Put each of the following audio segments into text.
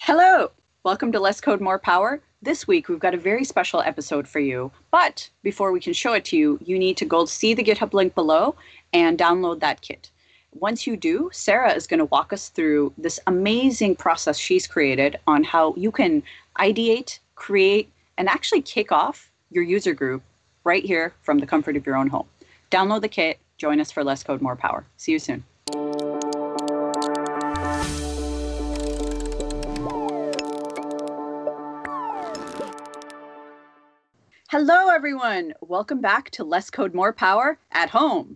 Hello! Welcome to Less Code, More Power. This week we've got a very special episode for you. But before we can show it to you, you need to go see the GitHub link below and download that kit. Once you do, Sarah is going to walk us through this amazing process she's created on how you can ideate, create, and actually kick off your user group right here from the comfort of your own home. Download the kit. Join us for Less Code, More Power. See you soon. Hello, everyone. Welcome back to Less Code, More Power at Home.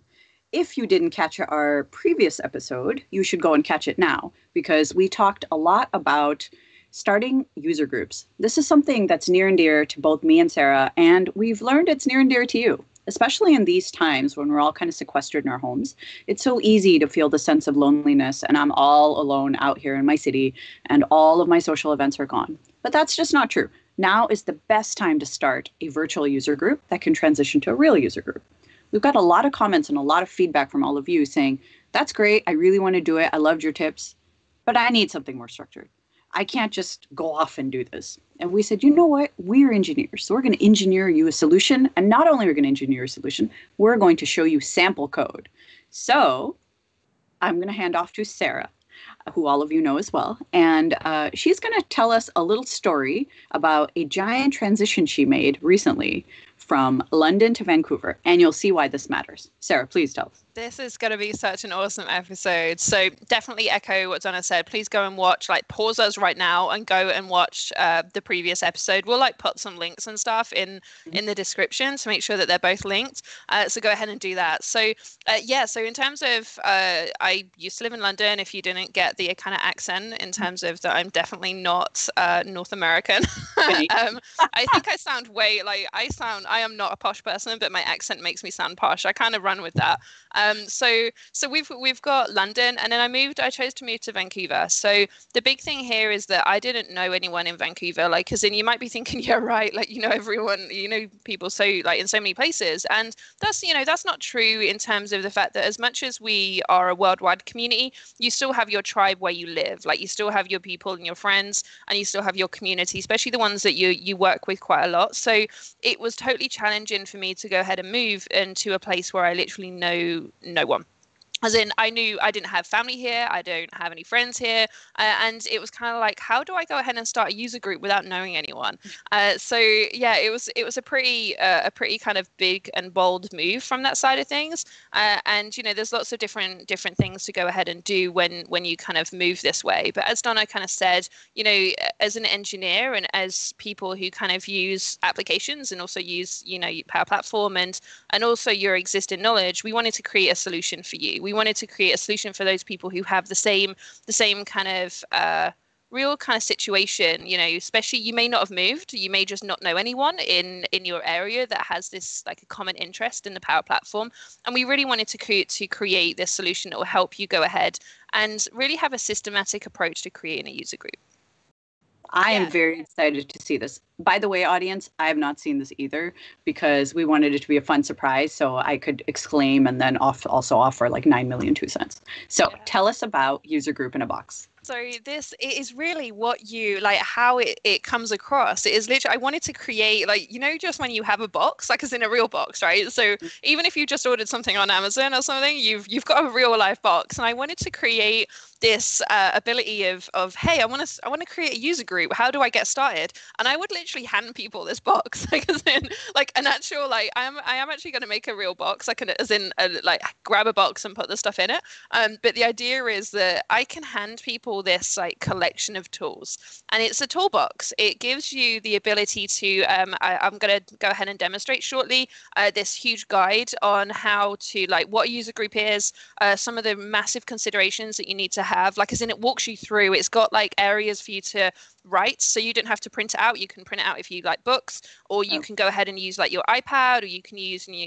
If you didn't catch our previous episode, you should go and catch it now because we talked a lot about starting user groups. This is something that's near and dear to both me and Sarah, and we've learned it's near and dear to you, especially in these times when we're all kind of sequestered in our homes. It's so easy to feel the sense of loneliness, and I'm all alone out here in my city, and all of my social events are gone. But that's just not true. Now is the best time to start a virtual user group that can transition to a real user group. We've got a lot of comments and a lot of feedback from all of you saying, that's great, I really want to do it, I loved your tips, but I need something more structured. I can't just go off and do this. And we said, you know what, we're engineers, so we're going to engineer you a solution, and not only are we going to engineer a solution, we're going to show you sample code. So I'm going to hand off to Sarah, who all of you know as well. And she's going to tell us a little story about a giant transition she made recently from London to Vancouver. And you'll see why this matters. Sarah, please tell us. This is going to be such an awesome episode. So definitely echo what Donna said. Please go and watch, pause us right now and go and watch the previous episode. We'll put some links and stuff in the description to make sure that they're both linked. So go ahead and do that. So so in terms of, I used to live in London, if you didn't get the kind of accent in terms of that, I'm definitely not North American. I think I sound I am not a posh person, but my accent makes me sound posh. I kind of run with that. So we've got London, and then I chose to move to Vancouver. So the big thing here is that I didn't know anyone in Vancouver, because you might be thinking, yeah, right, everyone, people so in so many places. And that's not true in terms of the fact that as much as we are a worldwide community, you still have your tribe where you live. You still have your people and your friends, and you still have your community, especially the ones that you work with quite a lot. So it was totally challenging for me to go ahead and move into a place where I literally know no one. As in, I knew I didn't have family here, I don't have any friends here, and it was kind of how do I go ahead and start a user group without knowing anyone? It was a pretty kind of big and bold move from that side of things. And there's lots of different things to go ahead and do when you kind of move this way. But as Donna kind of said, as an engineer and as people who kind of use applications and also use Power Platform and also your existing knowledge, we wanted to create a solution for you. We wanted to create a solution for those people who have the same kind of real kind of situation, especially you may not have moved, you may just not know anyone in your area that has this a common interest in the Power Platform. And we really wanted to create this solution that will help you go ahead and really have a systematic approach to creating a user group. I am very excited to see this. By the way, audience, I have not seen this either because we wanted it to be a fun surprise so I could exclaim and then also offer 9 million 2 cents. So tell us about user group in a box. So it is really what you how it comes across. It is literally, I wanted to create just when you have a box, as in a real box, right? So even if you just ordered something on Amazon or something, you've got a real life box. And I wanted to create this ability of hey, I want to create a user group. How do I get started? And I would literally hand people this box, as in an actual I am actually going to make a real box. I can grab a box and put the stuff in it. But the idea is that I can hand people this collection of tools, and it's a toolbox. It gives you the ability to I'm going to go ahead and demonstrate shortly this huge guide on how to what a user group is, some of the massive considerations that you need to have, as in it walks you through. It's got areas for you to write, so you don't have to print it out. You can print it out if you like books, or you can go ahead and use your iPad, or you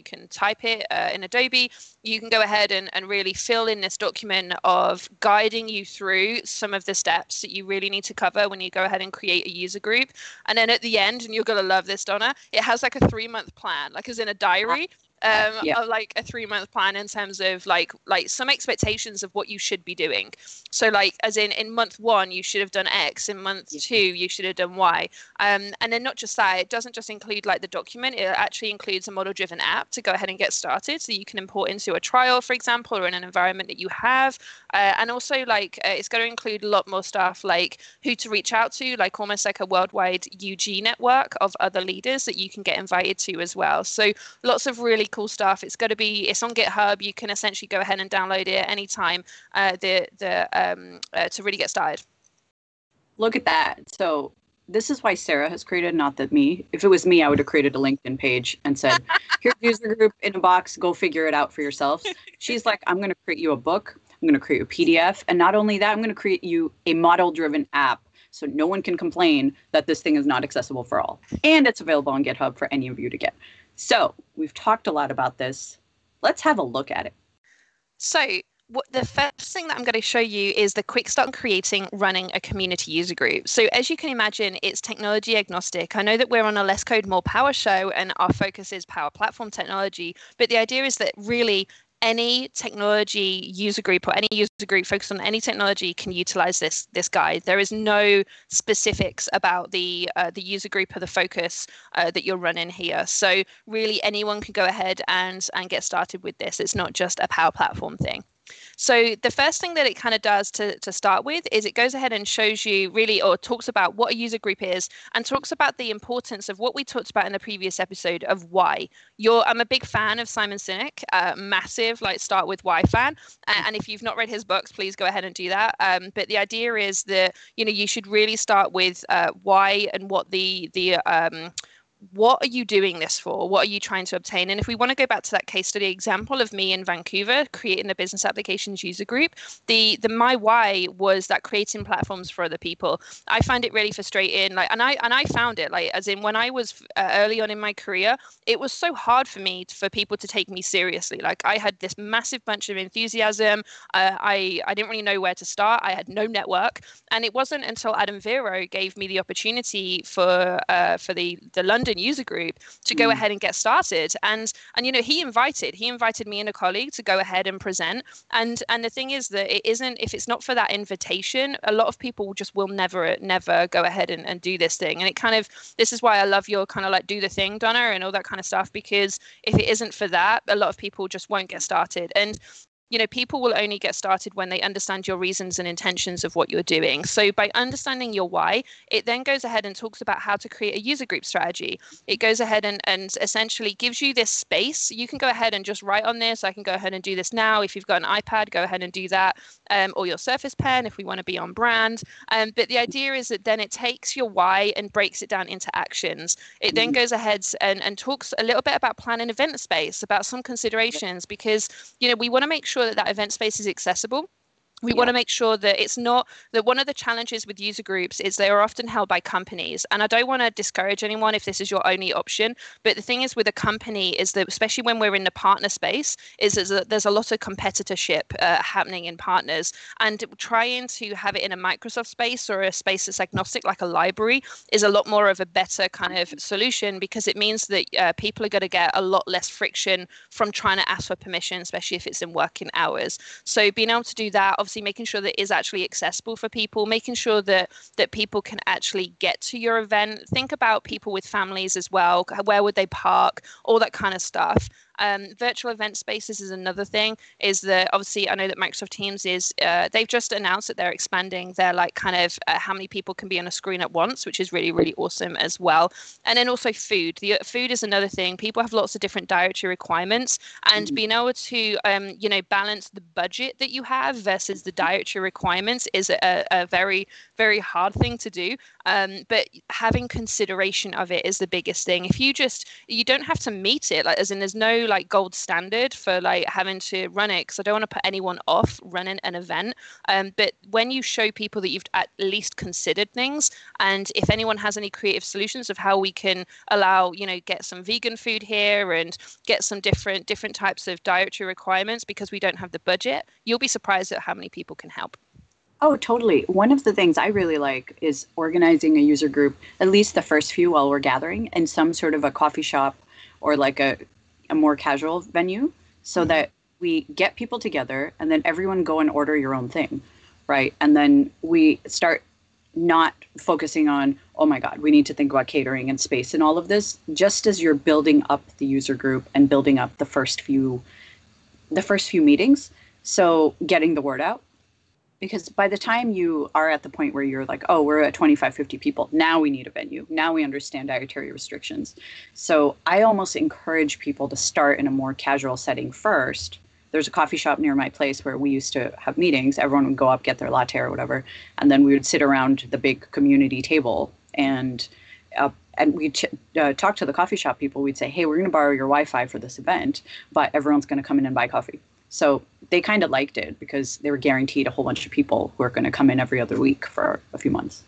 can type it in Adobe. You can go ahead and really fill in this document of guiding you through some of the steps that you really need to cover when you go ahead and create a user group. And then at the end, and you're going to love this, Donna, it has a 3-month plan, as in a diary of like a 3-month plan in terms of like some expectations of what you should be doing. So like as in month 1 you should have done X, in month 2 you should have done Y, and then not just that, it doesn't just include like the document, it actually includes a model driven app to go ahead and get started, so you can import into a trial, for example, or in an environment that you have, and also like it's going to include a lot more stuff like who to reach out to, like almost like a worldwide UG network of other leaders that you can get invited to as well. So lots of really cool stuff. It's on GitHub. You can essentially go ahead and download it anytime to really get started. Look at that. So this is why Sarah has created, not that me. If it was me, I would have created a LinkedIn page and said, here's user group in a box, go figure it out for yourselves. She's like, I'm going to create you a book. I'm going to create a PDF. And not only that, I'm going to create you a model-driven app so no one can complain that this thing is not accessible for all. And it's available on GitHub for any of you to get. So we've talked a lot about this. Let's have a look at it. So the first thing that I'm going to show you is the quick start on creating, running a community user group. So as you can imagine, it's technology agnostic. I know that we're on a Less Code More Power show and our focus is Power Platform technology, but the idea is that really any technology user group or any user group focused on any technology can utilize this guide. There is no specifics about the user group or the focus that you're running here. So really anyone can go ahead and get started with this. It's not just a Power Platform thing. So the first thing that it kind of does to start with is it goes ahead and shows you really, or talks about what a user group is and talks about the importance of what we talked about in the previous episode of why. I'm a big fan of Simon Sinek, massive like start with why fan. And if you've not read his books, please go ahead and do that. But the idea is that, you should really start with why and what what are you doing this for? What are you trying to obtain? And if we want to go back to that case study example of me in Vancouver creating the business applications user group, the my why was that creating platforms for other people. I find it really frustrating. And I found it as in when I was early on in my career, it was so hard for people to take me seriously. I had this massive bunch of enthusiasm. I didn't really know where to start. I had no network, and it wasn't until Adam Vero gave me the opportunity for the London user group to go ahead and get started. And he invited me and a colleague to go ahead and present. And the thing is that if it's not for that invitation, a lot of people just will never go ahead and do this thing. And this is why I love your kind of like do the thing, Donna, and all that kind of stuff, because if it isn't for that, a lot of people just won't get started. And people will only get started when they understand your reasons and intentions of what you're doing. So by understanding your why, it then goes ahead and talks about how to create a user group strategy. It goes ahead and essentially gives you this space. You can go ahead and just write on this. I can go ahead and do this now. If you've got an iPad, go ahead and do that, or your Surface Pen if we want to be on brand. But the idea is that then it takes your why and breaks it down into actions. It then goes ahead and talks a little bit about planning event space, about some considerations, because we want to make sure that event space is accessible. We want to make sure that it's not that one of the challenges with user groups is they are often held by companies. And I don't want to discourage anyone if this is your only option. But the thing is with a company is that, especially when we're in the partner space, there's a lot of competitorship happening in partners. And trying to have it in a Microsoft space or a space that's agnostic, like a library, is a lot more of a better kind of solution, because it means that people are going to get a lot less friction from trying to ask for permission, especially if it's in working hours. So being able to do that, obviously making sure that it is actually accessible for people, making sure that people can actually get to your event. Think about people with families as well. Where would they park? All that kind of stuff. Virtual event spaces is another thing, is that obviously I know that Microsoft Teams they've just announced that they're expanding their how many people can be on a screen at once, which is really, really awesome as well. And then also food. The food is another thing. People have lots of different dietary requirements, and being able to balance the budget that you have versus the dietary requirements is a very, very hard thing to do. But having consideration of it is the biggest thing. If you don't have to meet it, as in there's no gold standard for having to run it, because I don't want to put anyone off running an event. But when you show people that you've at least considered things, and if anyone has any creative solutions of how we can allow, get some vegan food here and get some different types of dietary requirements because we don't have the budget, you'll be surprised at how many people can help. Oh, totally. One of the things I really like is organizing a user group, at least the first few while we're gathering, in some sort of a coffee shop or a more casual venue so that we get people together and then everyone go and order your own thing, right? And then we start not focusing on, oh my God, we need to think about catering and space and all of this, just as you're building up the user group and building up the first few meetings. So getting the word out. Because by the time you are at the point where you're like, oh, we're at 25, 50 people, now we need a venue. Now we understand dietary restrictions. So I almost encourage people to start in a more casual setting first. There's a coffee shop near my place where we used to have meetings. Everyone would go up, get their latte or whatever, and then we would sit around the big community table and we'd talk to the coffee shop people. We'd say, hey, we're going to borrow your Wi-Fi for this event, but everyone's going to come in and buy coffee. So they kind of liked it because they were guaranteed a whole bunch of people who are going to come in every other week for a few months.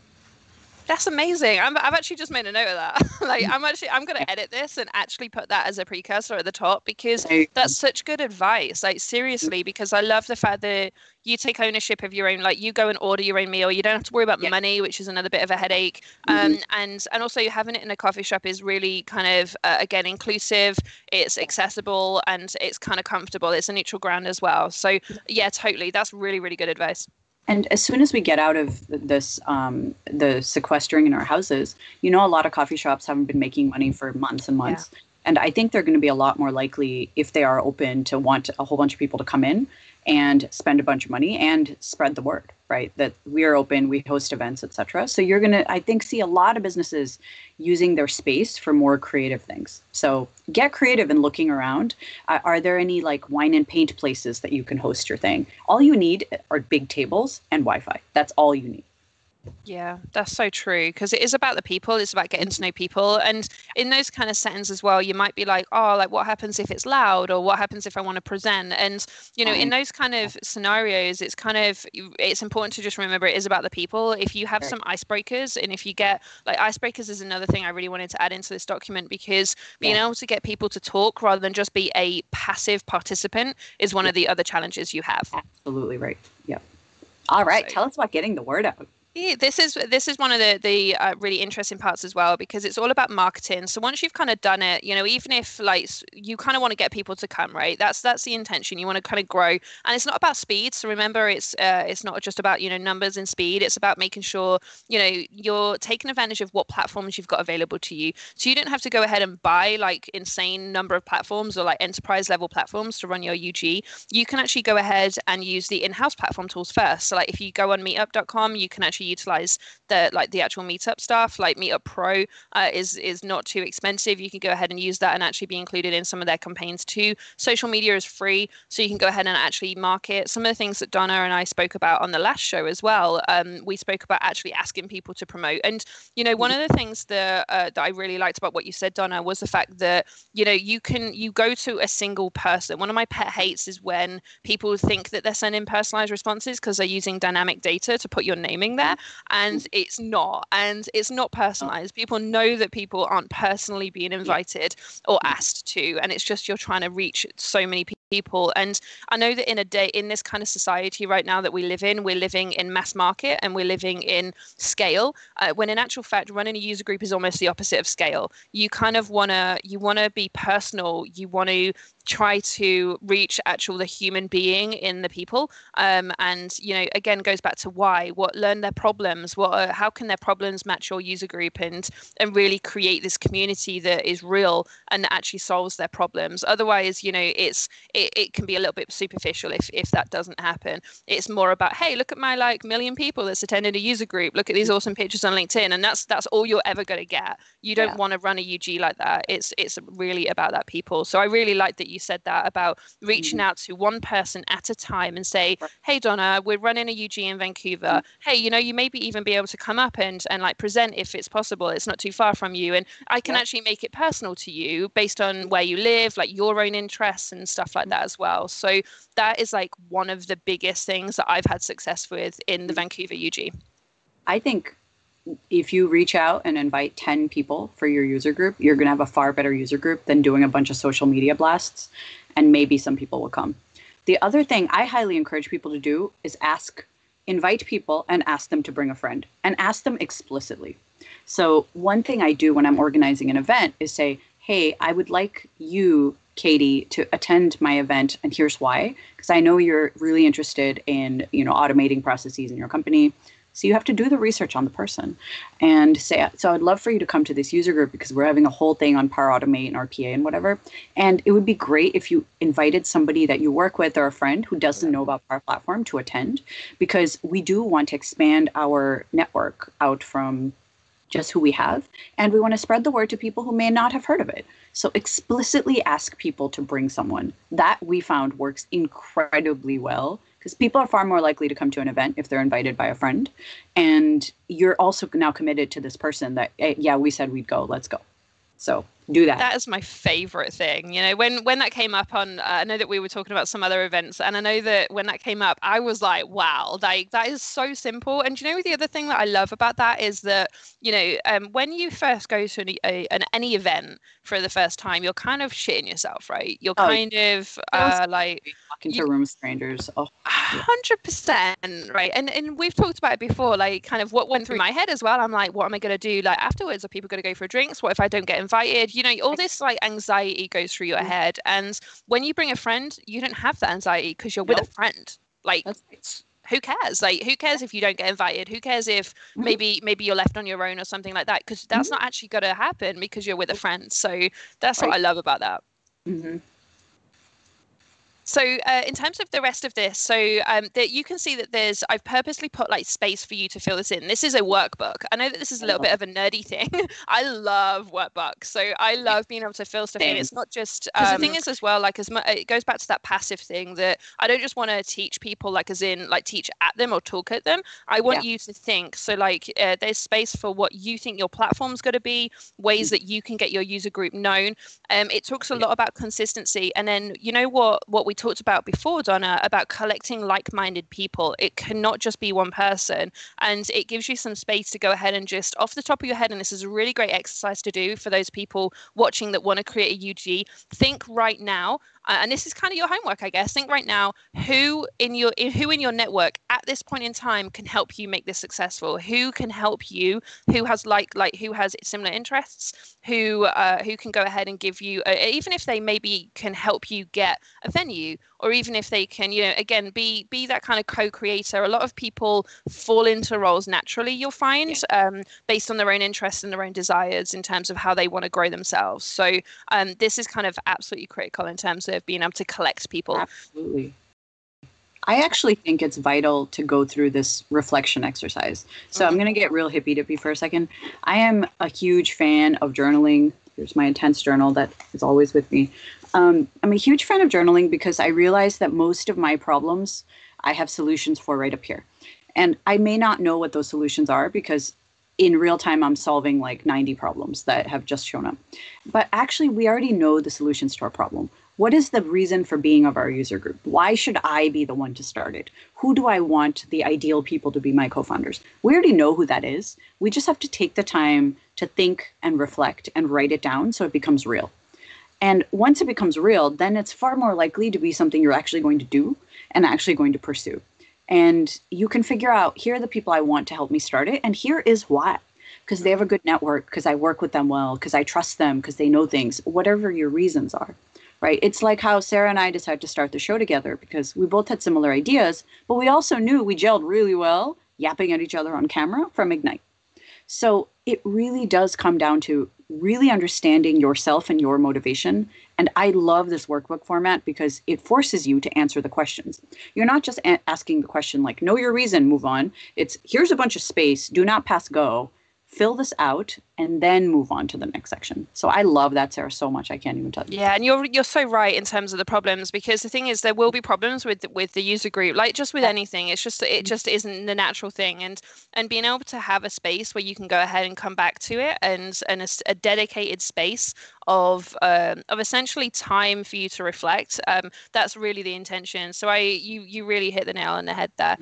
That's amazing. I've actually just made a note of that. I'm going to edit this and actually put that as a precursor at the top because that's such good advice. Like seriously, because I love the fact that you take ownership of your own, like you go and order your own meal. You don't have to worry about money, which is another bit of a headache. And also having it in a coffee shop is really kind of, again, inclusive. It's accessible and it's kind of comfortable. It's a neutral ground as well. So yeah, totally. That's really, really good advice. And as soon as we get out of this, the sequestering in our houses, a lot of coffee shops haven't been making money for months and months. Yeah. And I think they're going to be a lot more likely, if they are open, to want a whole bunch of people to come in and spend a bunch of money and spread the word, right? That we are open, we host events, etc. So you're going to, I think, see a lot of businesses using their space for more creative things. So get creative and looking around. Are there any like wine and paint places that you can host your thing? All you need are big tables and Wi-Fi. That's all you need. Yeah, that's so true because it is about the people. It's about getting to know people. And in those kind of settings as well, you might be like, oh, like what happens if it's loud or what happens if I want to present? And, in those kind of scenarios, it's important to just remember it is about the people. If you have some icebreakers and if you get like icebreakers is another thing I really wanted to add into this document because being able to get people to talk rather than just be a passive participant is one of the other challenges you have. Absolutely right. Yep. All right. Tell us about getting the word out. Yeah, this is one of the really interesting parts as well because it's all about marketing. So once you've kind of done it, even if like you kind of want to get people to come, right? That's the intention. You want to kind of grow, and it's not about speed. So remember, it's not just about numbers and speed. It's about making sure you're taking advantage of what platforms you've got available to you. So you don't have to go ahead and buy like insane number of platforms or like enterprise level platforms to run your UG. You can actually go ahead and use the in-house platform tools first. So like if you go on meetup.com, you can actually utilize the actual meetup stuff. Like Meetup Pro is not too expensive. You can go ahead and use that and actually be included in some of their campaigns too. Social media is free, so you can go ahead and actually market some of the things that Donna and I spoke about on the last show as well. We spoke about actually asking people to promote, and one of the things that I really liked about what you said, Donna, was the fact that you go to a single person. One of my pet hates is when people think that they're sending personalized responses because they're using dynamic data to put your naming there. And it's not personalized. People know that people aren't personally being invited or asked to, and it's just you're trying to reach so many people. And I know that in this kind of society right now that we're living in mass market and we're living in scale, when in actual fact running a user group is almost the opposite of scale. You kind of want to be personal. You want to try to reach the human being in the people, and again goes back to learn their problems, how can their problems match your user group, and really create this community that is real and actually solves their problems. Otherwise, it can be a little bit superficial if that doesn't happen. It's more about, hey, look at my like million people that's attended a user group, look at these awesome pictures on LinkedIn, and that's all you're ever going to get. You don't want to run a UG like that. It's really about that people. So I really like that you said that about reaching out to one person at a time and say, hey Donna, we're running a UG in Vancouver. Hey, you maybe even be able to come up and like present if it's possible. It's not too far from you, and I can actually make it personal to you based on where you live, like your own interests and stuff like that as well. So that is like one of the biggest things that I've had success with in the Vancouver UG. I think if you reach out and invite 10 people for your user group, you're going to have a far better user group than doing a bunch of social media blasts, and maybe some people will come. The other thing I highly encourage people to do is invite people and ask them to bring a friend, and ask them explicitly. So one thing I do when I'm organizing an event is say, hey, I would like you Katie to attend my event, and here's why. Because I know you're really interested in, automating processes in your company. So you have to do the research on the person and say, so I'd love for you to come to this user group because we're having a whole thing on Power Automate and RPA and whatever. And it would be great if you invited somebody that you work with or a friend who doesn't know about Power Platform to attend, because we do want to expand our network out from just who we have. And we want to spread the word to people who may not have heard of it. So explicitly ask people to bring someone. That we found works incredibly well, because people are far more likely to come to an event if they're invited by a friend. And you're also now committed to this person that, yeah, we said we'd go, let's go. So do that. That is my favorite thing. When that came up on, I know that we were talking about some other events, and I know that when that came up, I was like, wow, that is so simple. And the other thing that I love about that is that, when you first go to any event for the first time, you're kind of shitting yourself, right? You're kind of like walking to room strangers. 100%, right? And we've talked about it before, like kind of what went through my head as well. I'm like, what am I going to do? Like afterwards, are people going to go for drinks? What if I don't get invited? All this like anxiety goes through your head. And when you bring a friend, you don't have that anxiety because you're with a friend. Like, who cares? Like, who cares if you don't get invited? Who cares if maybe you're left on your own or something like that? Because that's not actually going to happen because you're with a friend. So that's what I love about that. Mm-hmm. So in terms of the rest of this, so that you can see that I've purposely put like space for you to fill this in. This is a workbook. I know that this is a little bit of a nerdy thing. I love workbooks. So I love being able to fill stuff in. It's not just, because the thing is as well, like it goes back to that passive thing that I don't just want to teach people like as in like teach at them or talk at them. I want you to think. So like there's space for what you think your platform's going to be, ways that you can get your user group known. It talks a lot about consistency. And then what we talked about before, Donna, about collecting like-minded people. It cannot just be one person, and it gives you some space to go ahead and just off the top of your head, and this is a really great exercise to do for those people watching that want to create a UG. Think right now, and this is kind of your homework, I guess. Think right now, who in your network at this point in time can help you make this successful? Who can help you? Who has who has similar interests? Who can go ahead and give you, even if they maybe can help you get a venue, or even if they can, again, be that kind of co-creator. A lot of people fall into roles naturally, you'll find, based on their own interests and their own desires in terms of how they want to grow themselves. So this is kind of absolutely critical in terms of being able to collect people. Absolutely. I actually think it's vital to go through this reflection exercise. So I'm going to get real hippy-dippy for a second. I am a huge fan of journaling. Here's my intense journal that is always with me. I'm a huge fan of journaling because I realize that most of my problems I have solutions for right up here. And I may not know what those solutions are because in real time, I'm solving like 90 problems that have just shown up. But actually, we already know the solutions to our problem. What is the reason for being of our user group? Why should I be the one to start it? Who do I want the ideal people to be my co-founders? We already know who that is. We just have to take the time to think and reflect and write it down so it becomes real. And once it becomes real, then it's far more likely to be something you're actually going to do and actually going to pursue. And you can figure out, here are the people I want to help me start it. And here is why. Because they have a good network, because I work with them well, because I trust them, because they know things, whatever your reasons are. Right? It's like how Sarah and I decided to start the show together because we both had similar ideas, but we also knew we gelled really well, yapping at each other on camera from Ignite. So it really does come down to really understanding yourself and your motivation. And I love this workbook format because it forces you to answer the questions. You're not just asking the question like, know your reason, move on. It's here's a bunch of space, do not pass go. Fill this out and then move on to the next section. So I love that, Sarah, so much. I can't even tell you. Yeah, and you're so right in terms of the problems, because the thing is there will be problems with the user group, like just with anything. It's just it just isn't the natural thing, and being able to have a space where you can go ahead and come back to it, and a dedicated space of essentially time for you to reflect. That's really the intention. So you really hit the nail on the head there.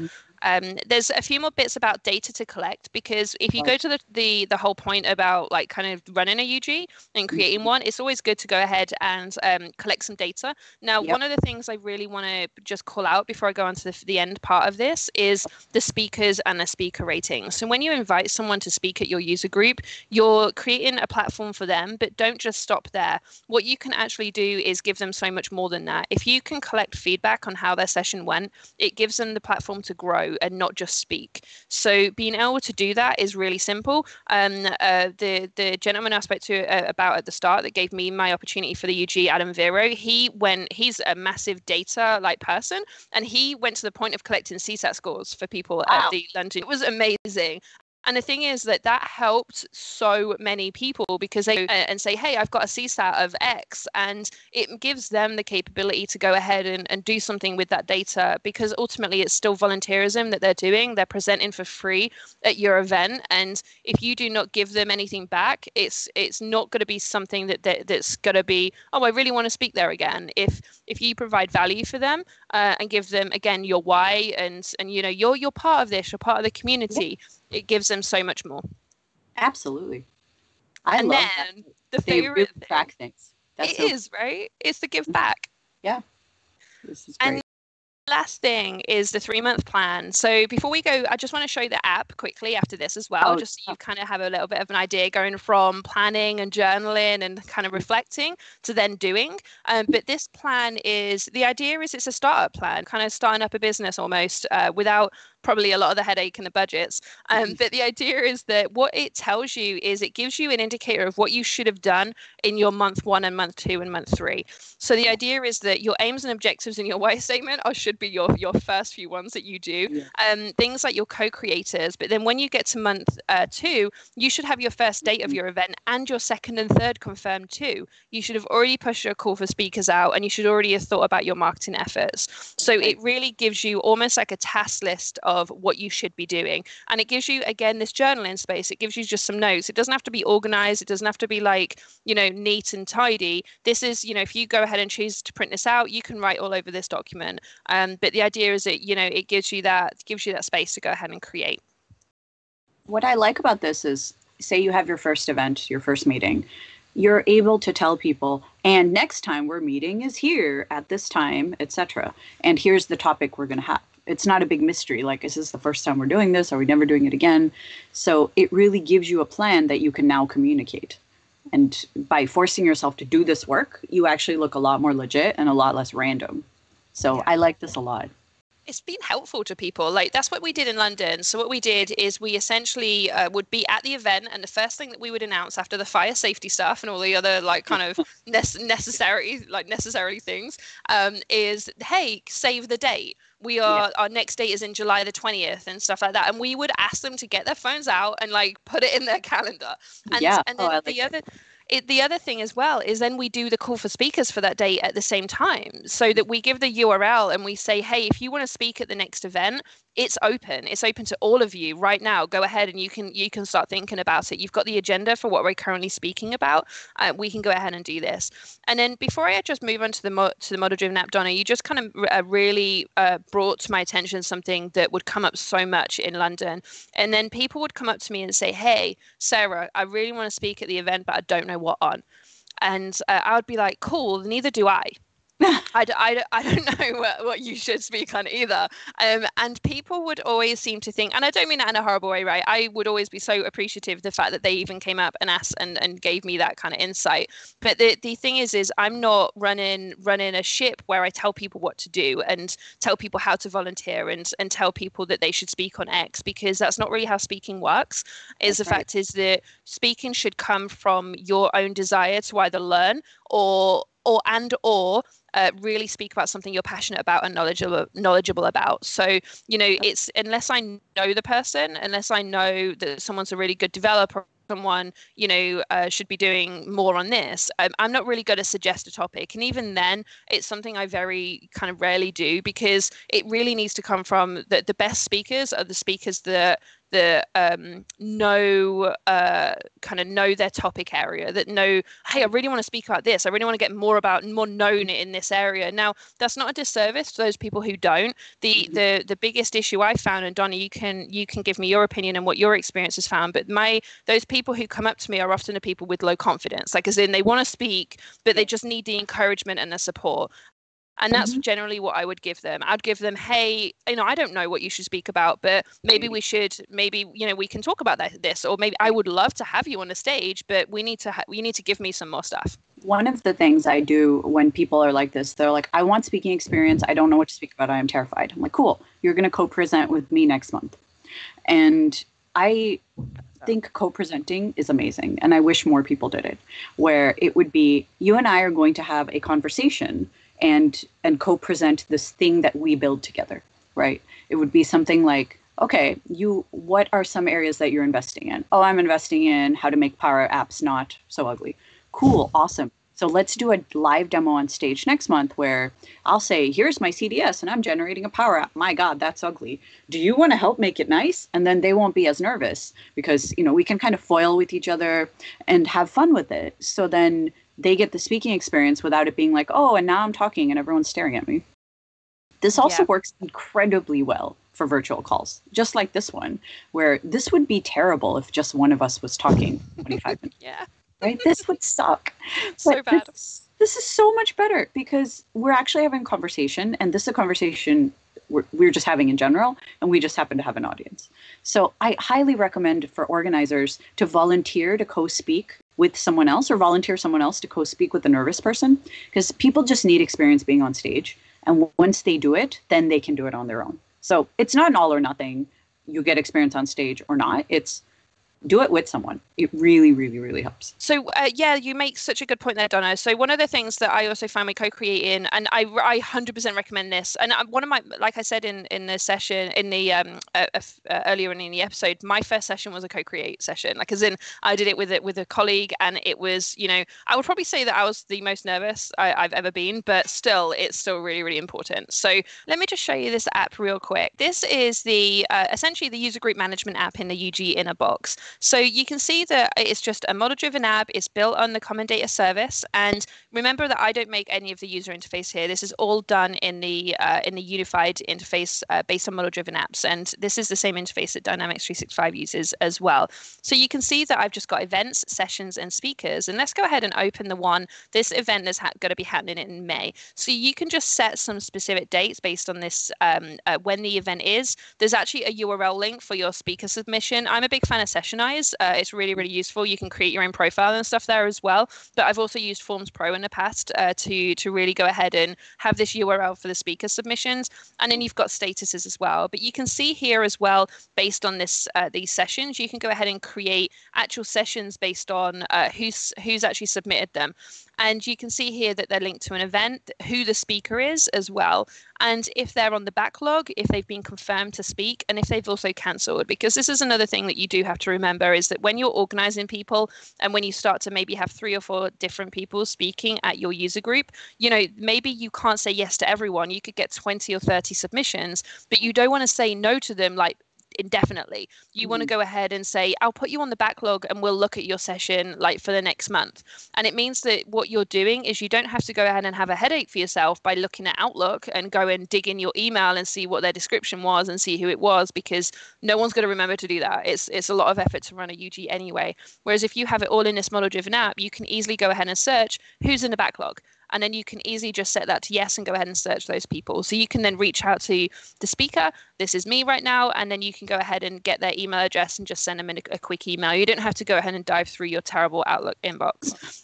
There's a few more bits about data to collect, because if you go to the whole point about like kind of running a UG and creating one, it's always good to go ahead and collect some data. Now, one of the things I really want to just call out before I go on to the end part of this is the speakers and the speaker ratings. So when you invite someone to speak at your user group, you're creating a platform for them, but don't just stop there. What you can actually do is give them so much more than that. If you can collect feedback on how their session went, it gives them the platform to grow and not just speak. So being able to do that is really simple. The gentleman I spoke to about at the start that gave me my opportunity for the UG, Adam Vero, he's a massive data like person, and he went to the point of collecting CSAT scores for people at the London. It was amazing. And the thing is that helped so many people, because they and say, hey, I've got a CSAT of X, and it gives them the capability to go ahead and do something with that data, because ultimately it's still volunteerism that they're doing. They're presenting for free at your event. And if you do not give them anything back, it's not going to be something that's going to be, oh, I really want to speak there again. If you provide value for them and give them, again, your why, and you're part of this, you're part of the community, it gives them so much more. Absolutely. I love that. The favorite really track things. It is, right? It's the give back. Yeah. This is great. And last thing is the 3-month plan. So before we go, I just want to show you the app quickly after this as well, just so you kind of have a little bit of an idea going from planning and journaling and kind of reflecting to then doing. But this plan the idea is it's a startup plan, kind of starting up a business almost without probably a lot of the headache and the budgets. But the idea is that what it tells you is it gives you an indicator of what you should have done in your month 1 and month 2 and month 3. So the idea is that your aims and objectives in your why statement should be your first few ones that you do. Things like your co-creators. But then when you get to month 2, you should have your first date of your event and your second and third confirmed too. You should have already pushed your call for speakers out, and you should already have thought about your marketing efforts. So it really gives you almost like a task list of what you should be doing. And it gives you, again, this journaling space. It gives you just some notes. It doesn't have to be organized. It doesn't have to be like, neat and tidy. This is, if you go ahead and choose to print this out, you can write all over this document. But the idea is that, it gives you that space to go ahead and create. What I like about this is, say you have your first event, your first meeting, you're able to tell people, and next time we're meeting is here at this time, etc. And here's the topic we're going to have. It's not a big mystery. Like, is this the first time we're doing this? Are we never doing it again? So it really gives you a plan that you can now communicate. And by forcing yourself to do this work, you actually look a lot more legit and a lot less random. So I like this a lot. It's been helpful to people. Like, that's what we did in London. So what we did is we essentially would be at the event, and the first thing that we would announce after the fire safety stuff and all the other like kind of necessary things is, hey, save the date. Our next date is in July the 20th and stuff like that. And we would ask them to get their phones out and like put it in their calendar. And then the other thing as well is then we do the call for speakers for that day at the same time, so that we give the URL and we say, hey, if you want to speak at the next event, it's open to all of you right now. Go ahead and you can start thinking about it. You've got the agenda for what we're currently speaking about. We can go ahead and do this. And then before I just move on to the model driven app, Donna, you just kind of really brought to my attention something that would come up so much in London. And then people would come up to me and say, hey, Sarah, I really want to speak at the event, but I don't know what on. And I would be like, cool, neither do I. I don't know what you should speak on either. And people would always seem to think, and I don't mean that in a horrible way, right? I would always be so appreciative of the fact that they even came up and asked and gave me that kind of insight. But the thing is I'm not running a ship where I tell people what to do and tell people how to volunteer and tell people that they should speak on X, because that's not really how speaking works. Fact is that speaking should come from your own desire to either learn or really speak about something you're passionate about and knowledgeable about. So, it's unless I know the person, unless I know that someone's a really good developer, someone, should be doing more on this, I'm not really going to suggest a topic. And even then, it's something I very kind of rarely do, because it really needs to come from the best speakers are the speakers that that know their topic area, that know, hey, I really want to speak about this. I really want to get more known in this area. Now, that's not a disservice to those people who don't. The biggest issue I found, and Donna, you can give me your opinion and what your experience has found, but those people who come up to me are often the people with low confidence, like as in they want to speak, but they just need the encouragement and the support. And that's generally what I would give them. I'd give them, hey, I don't know what you should speak about, but maybe we can talk about this, or maybe I would love to have you on the stage, but you need to give me some more stuff. One of the things I do when people are like this, they're like, I want speaking experience. I don't know what to speak about. I am terrified. I'm like, cool. You're going to co-present with me next month. And I think co-presenting is amazing. And I wish more people did it, where it would be, you and I are going to have a conversation and co-present this thing that we build together, right? It would be something like, okay, what are some areas that you're investing in? Oh, I'm investing in how to make Power Apps not so ugly. Cool, awesome. So let's do a live demo on stage next month where I'll say, here's my CDS and I'm generating a Power App. My God, that's ugly. Do you want to help make it nice? And then they won't be as nervous because, we can kind of foil with each other and have fun with it. So then they get the speaking experience without it being like, oh, and now I'm talking and everyone's staring at me. This also works incredibly well for virtual calls, just like this one, where this would be terrible if just one of us was talking 25 minutes. Yeah. Right? This would suck. So bad. This is so much better because we're actually having a conversation, and this is a conversation we're just having in general, and we just happen to have an audience. So I highly recommend for organizers to volunteer to co-speak with someone else or volunteer someone else to co-speak with a nervous person, because people just need experience being on stage. And once they do it, then they can do it on their own. So it's not an all or nothing. You get experience on stage or not. It's do it with someone. It really, really, really helps. So you make such a good point there, Donna. So one of the things that I also find with co-creating, and I 100% recommend this, and one of my, like I said in the session, in the earlier in the episode, my first session was a co-create session, like as in I did it with a colleague, and it was, I would probably say that I was the most nervous I've ever been, but still, it's still really, really important. So let me just show you this app real quick. This is the essentially the user group management app in the UG inner box. So you can see that it's just a model-driven app. It's built on the Common Data Service. And remember that I don't make any of the user interface here. This is all done in the unified interface based on model-driven apps. And this is the same interface that Dynamics 365 uses as well. So you can see that I've just got events, sessions, and speakers. And let's go ahead and open the one. This event is going to be happening in May. So you can just set some specific dates based on this when the event is. There's actually a URL link for your speaker submission. I'm a big fan of Sessionize. It's really, really useful. You can create your own profile and stuff there as well. But I've also used Forms Pro in the past to really go ahead and have this URL for the speaker submissions. And then you've got statuses as well. But you can see here as well, based on this these sessions, you can go ahead and create actual sessions based on who's actually submitted them. And you can see here that they're linked to an event, who the speaker is as well, and if they're on the backlog, if they've been confirmed to speak, and if they've also cancelled. Because this is another thing that you do have to remember, is that when you're organizing people and when you start to maybe have 3 or 4 different people speaking at your user group, maybe you can't say yes to everyone. You could get 20 or 30 submissions, but you don't want to say no to them like indefinitely. You want to go ahead and say, I'll put you on the backlog and we'll look at your session like for the next month. And it means that what you're doing is you don't have to go ahead and have a headache for yourself by looking at Outlook and go and dig in your email and see what their description was and see who it was, because no one's going to remember to do that. It's a lot of effort to run a UG anyway. Whereas if you have it all in this model-driven app, you can easily go ahead and search who's in the backlog. And then you can easily just set that to yes and go ahead and search those people. So you can then reach out to the speaker. This is me right now. And then you can go ahead and get their email address and just send them a quick email. You don't have to go ahead and dive through your terrible Outlook inbox.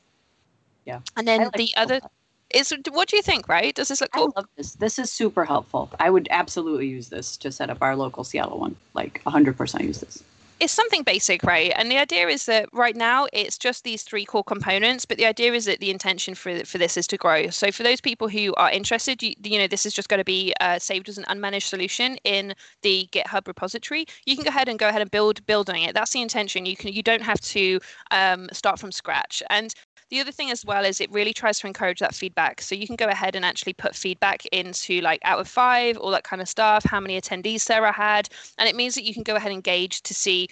Yeah. And then the other is, what do you think, right? Does this look cool? I love this. This is super helpful. I would absolutely use this to set up our local Seattle one. Like 100% use this. It's something basic, right? And the idea is that right now it's just these 3 core components, but the idea is that the intention for this is to grow. So for those people who are interested, this is just going to be saved as an unmanaged solution in the GitHub repository. You can go ahead and build on it. That's the intention. You don't have to start from scratch. And The other thing as well is it really tries to encourage that feedback. So you can go ahead and actually put feedback into like out of 5, all that kind of stuff, how many attendees Sarah had. And it means that you can go ahead and gauge to see,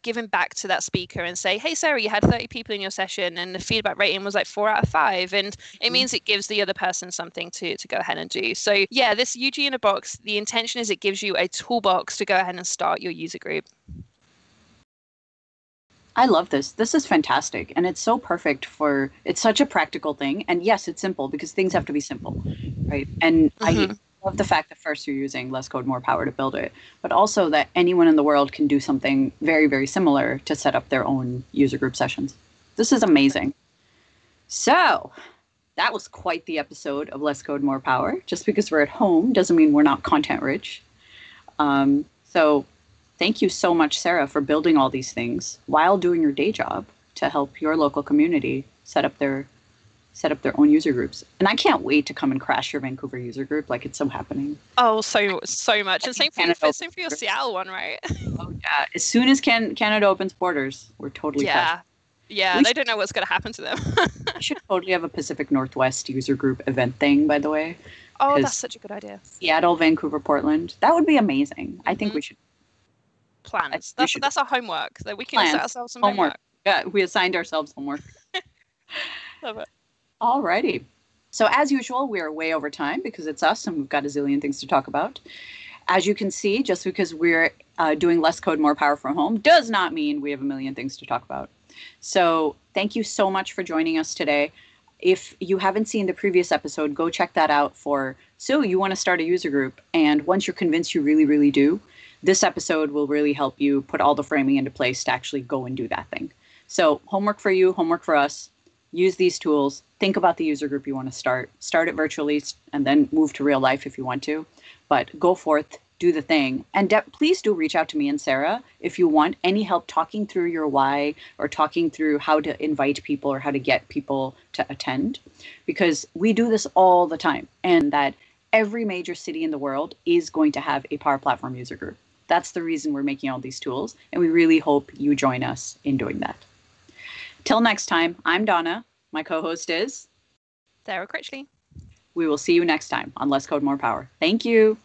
giving back to that speaker and say, hey, Sarah, you had 30 people in your session and the feedback rating was like 4 out of 5. And it means it gives the other person something to go ahead and do. So yeah, this UG in a box, the intention is it gives you a toolbox to go ahead and start your user group. I love this. This is fantastic. And it's so perfect it's such a practical thing. And yes, it's simple because things have to be simple, right? And I love the fact that first you're using Less Code, More Power to build it, but also that anyone in the world can do something very, very similar to set up their own user group sessions. This is amazing. So that was quite the episode of Less Code, More Power. Just because we're at home doesn't mean we're not content rich. So thank you so much, Sarah, for building all these things while doing your day job to help your local community set up their own user groups. And I can't wait to come and crash your Vancouver user group. Like, it's so happening. Oh, so much. And same for your Seattle one, right? Oh yeah. As soon as Canada opens borders, we're totally crashing. Yeah, they don't know what's going to happen to them. We should totally have a Pacific Northwest user group event thing, by the way. Oh, that's such a good idea. Seattle, Vancouver, Portland. That would be amazing. I think we should. Plans. That's our homework. That we can set ourselves some homework. Yeah, we assigned ourselves homework. Love it. Alrighty. So as usual, we are way over time because it's us and we've got a zillion things to talk about. As you can see, just because we're doing Less Code, More Power from home does not mean we have a million things to talk about. So thank you so much for joining us today. If you haven't seen the previous episode, go check that out so you want to start a user group. And once you're convinced you really, really do, this episode will really help you put all the framing into place to actually go and do that thing. So homework for you, homework for us. Use these tools. Think about the user group you want to start. Start it virtually and then move to real life if you want to. But go forth, do the thing. And please do reach out to me and Sarah if you want any help talking through your why or talking through how to invite people or how to get people to attend. Because we do this all the time. And that every major city in the world is going to have a Power Platform user group. That's the reason we're making all these tools. And we really hope you join us in doing that. Till next time, I'm Donna. My co-host is Sarah Critchley. We will see you next time on Less Code, More Power. Thank you.